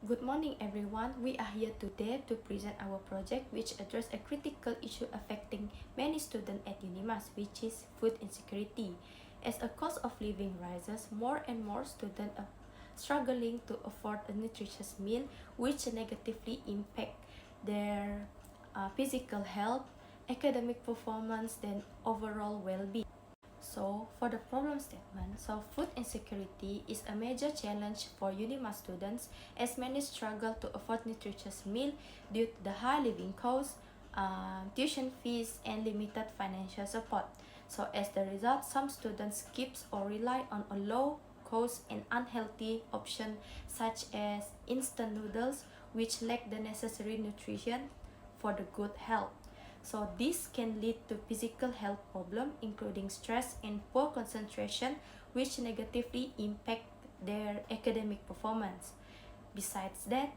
Good morning everyone, we are here today to present our project which address a critical issue affecting many students at UNIMAS, which is food insecurity. As a cost of living rises, more and more students are struggling to afford a nutritious meal which negatively impact their physical health, academic performance, and overall well-being. So, for the problem statement, food insecurity is a major challenge for UNIMAS students as many struggle to afford nutritious meal due to the high living costs, tuition fees, and limited financial support. So, as the result, some students skip or rely on a low cost and unhealthy option such as instant noodles, which lack the necessary nutrition for the good health. So this can lead to physical health problems including stress and poor concentration, which negatively impact their academic performance. Besides that,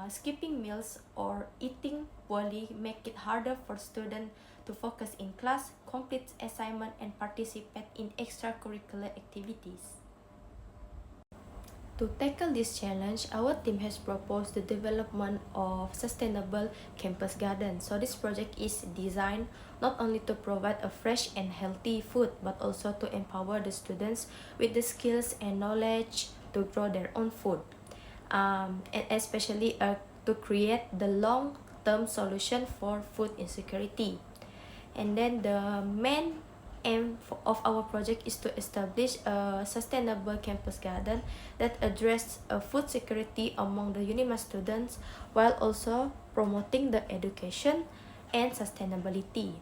skipping meals or eating poorly make it harder for students to focus in class, complete assignment, and participate in extracurricular activities. To tackle this challenge, our team has proposed the development of sustainable campus garden. So this project is designed not only to provide a fresh and healthy food, but also to empower the students with the skills and knowledge to grow their own food, and especially to create the long-term solution for food insecurity. And then the main aim of our project is to establish a sustainable campus garden that addresses food security among the UNIMAS students while also promoting the education and sustainability.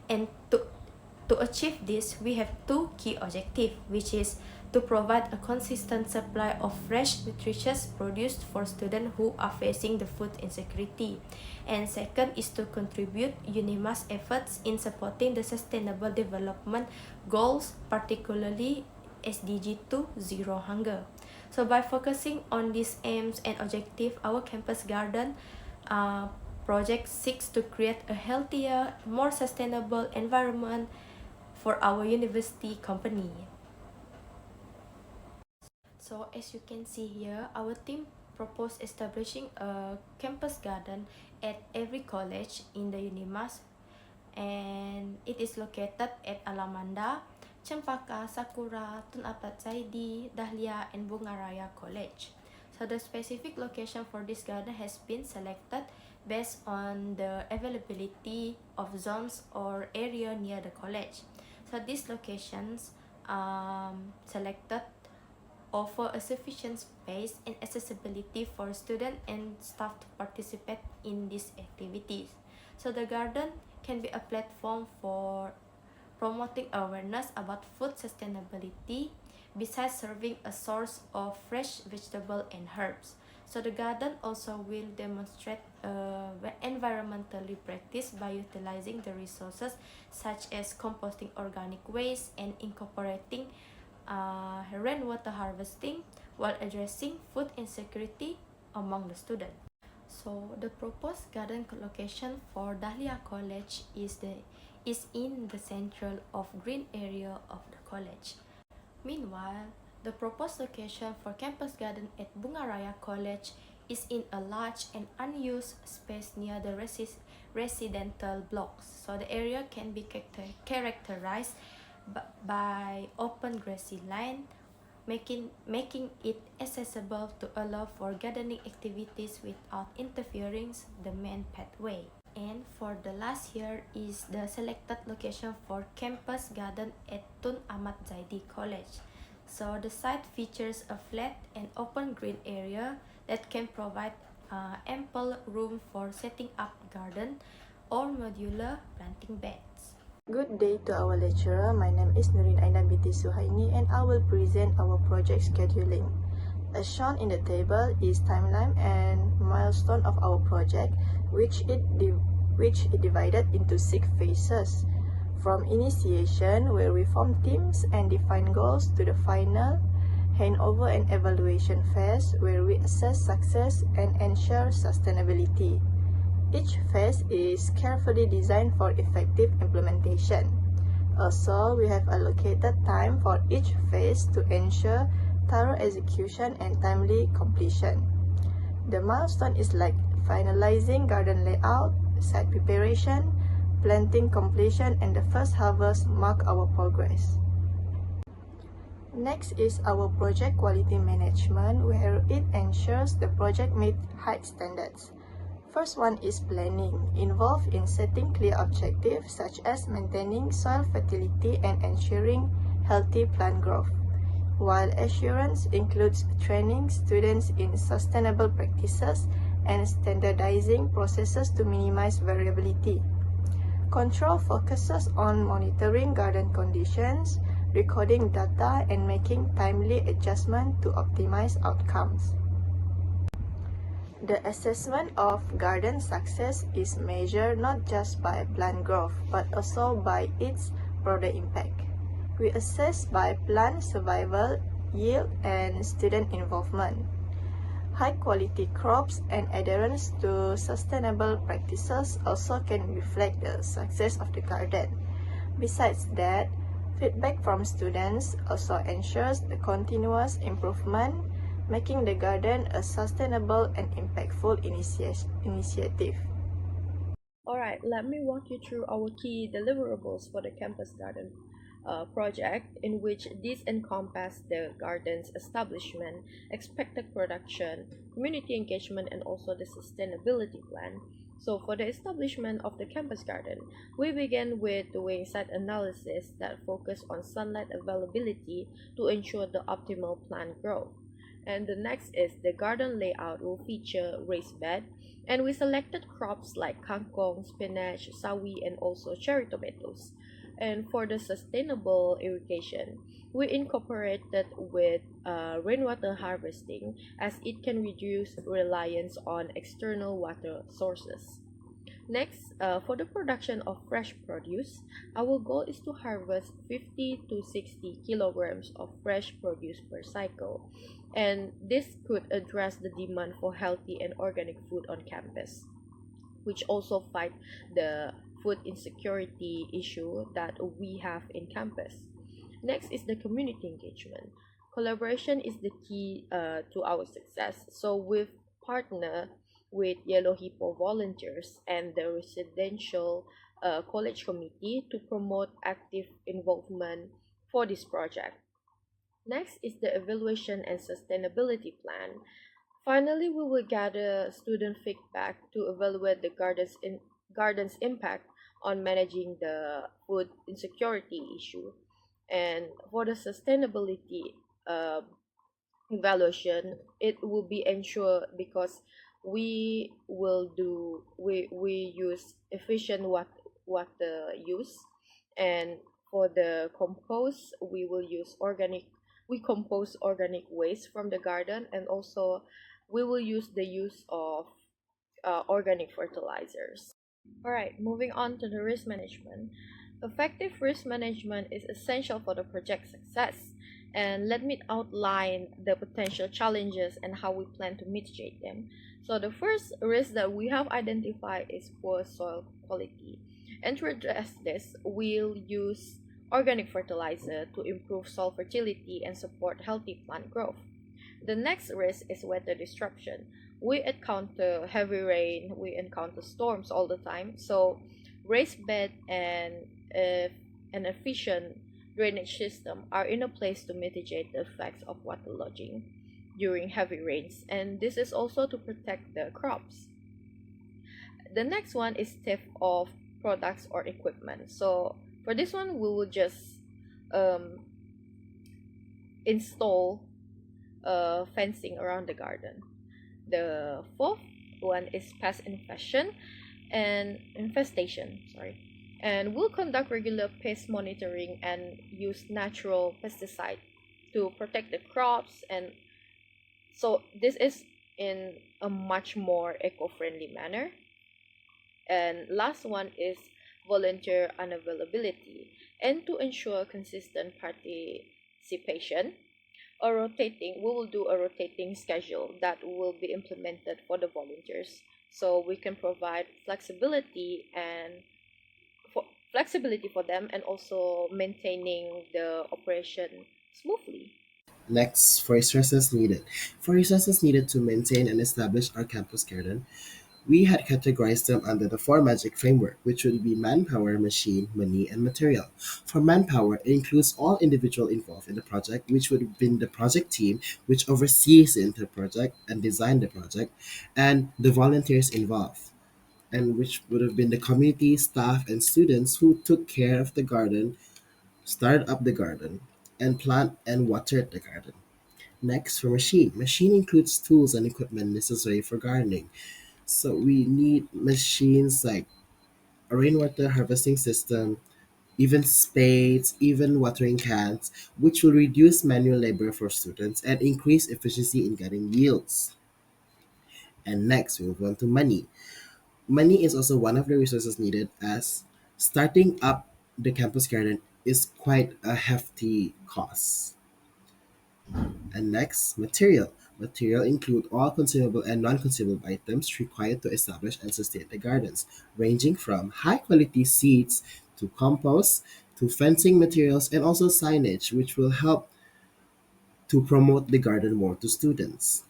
And to achieve this, we have two key objectives, which is to provide a consistent supply of fresh, nutritious produce for students who are facing the food insecurity. And second is to contribute UNIMAS efforts in supporting the sustainable development goals, particularly SDG 2 Zero Hunger. So by focusing on these aims and objectives, our campus garden project seeks to create a healthier, more sustainable environment for our university company. So as you can see here, our team proposed establishing a campus garden at every college in the UNIMAS, and it is located at Alamanda, Cempaka, Sakura, Tun Atat Zaidi, Dahlia, and Bunga Raya College. So the specific location for this garden has been selected based on the availability of zones or area near the college. So these locations selected offer a sufficient space and accessibility for students and staff to participate in these activities. So the garden can be a platform for promoting awareness about food sustainability besides serving a source of fresh vegetable and herbs. So the garden also will demonstrate environmentally practice by utilizing the resources such as composting organic waste and incorporating rainwater harvesting while addressing food insecurity among the students. So the proposed garden location for Dahlia College is in the central of green area of the college. Meanwhile, the proposed location for campus garden at Bunga Raya College is in a large and unused space near the residential blocks. So the area can be characterized by open grassy land, making it accessible to allow for gardening activities without interfering the main pathway. And for the last here is the selected location for campus garden at Tun Amat Zaidi College. So the site features a flat and open green area that can provide ample room for setting up garden or modular planting beds. Good day to our lecturer. My name is Nurin Aina binti Suhaini and I will present our project scheduling. As shown in the table is timeline and milestone of our project, which it divided into 6 phases. From initiation, where we form teams and define goals, to the final handover and evaluation phase, where we assess success and ensure sustainability. Each phase is carefully designed for effective implementation. Also, we have allocated time for each phase to ensure thorough execution and timely completion. The milestone is like finalizing garden layout, site preparation, planting completion, and the first harvest mark our progress. Next is our project quality management, where it ensures the project meets high standards. First one is planning, involved in setting clear objectives such as maintaining soil fertility and ensuring healthy plant growth, while assurance includes training students in sustainable practices and standardizing processes to minimize variability. Control focuses on monitoring garden conditions, recording data, and making timely adjustments to optimize outcomes. The assessment of garden success is measured not just by plant growth, but also by its broader impact. We assess by plant survival, yield, and student involvement. High-quality crops and adherence to sustainable practices also can reflect the success of the garden. Besides that, feedback from students also ensures the continuous improvement, making the garden a sustainable and impactful initiative. Alright, let me walk you through our key deliverables for the campus garden project, in which these encompass the garden's establishment, expected production, community engagement, and also the sustainability plan. So for the establishment of the campus garden, we begin with doing site analysis that focus on sunlight availability to ensure the optimal plant growth. And the next is the garden layout will feature raised bed, and we selected crops like kangkong, spinach, sawi, and also cherry tomatoes. And for the sustainable irrigation, we incorporated with rainwater harvesting, as it can reduce reliance on external water sources. Next, for the production of fresh produce, our goal is to harvest 50 to 60 kilograms of fresh produce per cycle, and this could address the demand for healthy and organic food on campus, which also fight the food insecurity issue that we have in campus. Next is the community engagement. Collaboration is the key to our success. So we've partnered with Yellow Hippo volunteers and the residential college committee to promote active involvement for this project. Next is the evaluation and sustainability plan. Finally, we will gather student feedback to evaluate the garden's impact on managing the food insecurity issue. And for the sustainability evaluation, it will be ensured because we use efficient water use, and for the compost we compose organic waste from the garden, and also we will use the use of organic fertilizers. All right, moving on to the risk management. Effective risk management is essential for the project success, and let me outline the potential challenges and how we plan to mitigate them. So the first risk that we have identified is poor soil quality, and to address this, we'll use organic fertilizer to improve soil fertility and support healthy plant growth. The next risk is weather disruption. We encounter heavy rain, we encounter storms all the time, so raised bed and an efficient drainage system are in a place to mitigate the effects of waterlogging during heavy rains, and this is also to protect the crops. The next one is theft of products or equipment. So for this one, we will just install fencing around the garden. The fourth one is pest infestation, and we'll conduct regular pest monitoring and use natural pesticide to protect the crops, and so this is in a much more eco-friendly manner. And last one is volunteer unavailability, and to ensure consistent participation, we will do a rotating schedule that will be implemented for the volunteers, so we can provide flexibility for them, and also maintaining the operation smoothly. Next, for resources needed. For resources needed to maintain and establish our campus garden, we had categorized them under the four magic framework, which would be manpower, machine, money, and material. For manpower, it includes all individual involved in the project, which would have been the project team, which oversees the entire project and design the project, and the volunteers involved, and which would have been the community, staff, and students who took care of the garden, started up the garden, and plant and watered the garden. Next, for machine. Machine includes tools and equipment necessary for gardening. So we need machines like a rainwater harvesting system, even spades, even watering cans, which will reduce manual labor for students and increase efficiency in getting yields. And next, we move on to money. Money is also one of the resources needed as starting up the campus garden is quite a hefty cost. And next, material. Material include all consumable and non-consumable items required to establish and sustain the gardens, ranging from high-quality seeds to compost to fencing materials and also signage, which will help to promote the garden more to students.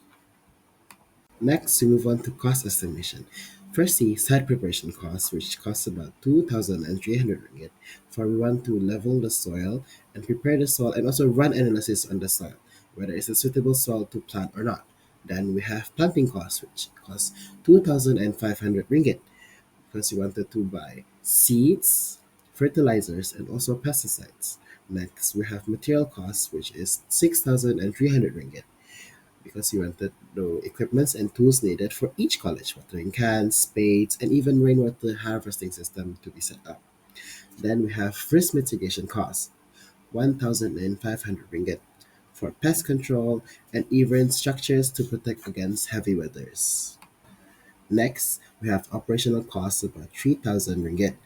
Next, we move on to cost estimation. Firstly, site preparation costs, which costs about 2,300 ringgit for everyone to level the soil and prepare the soil and also run analysis on the soil, whether it's a suitable soil to plant or not. Then we have planting costs, which costs 2,500 ringgit because you wanted to buy seeds, fertilizers, and also pesticides. Next, we have material costs, which is 6,300 ringgit because you wanted the equipments and tools needed for each college, watering cans, spades, and even rainwater harvesting system to be set up. Then we have risk mitigation costs, 1,500 ringgit for pest control and even structures to protect against heavy weathers. Next, we have operational costs about 3,000 ringgit,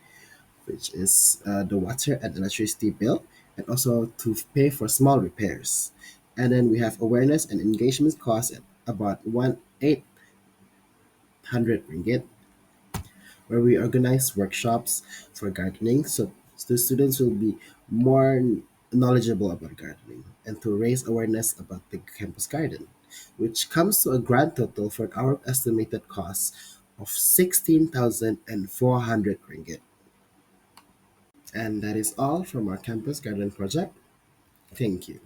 which is the water and electricity bill, and also to pay for small repairs. And then we have awareness and engagement costs at about 1,800 ringgit, where we organize workshops for gardening, so the students will be more knowledgeable about gardening and to raise awareness about the campus garden, which comes to a grand total for our estimated cost of 16,400 ringgit. And that is all from our campus garden project. Thank you.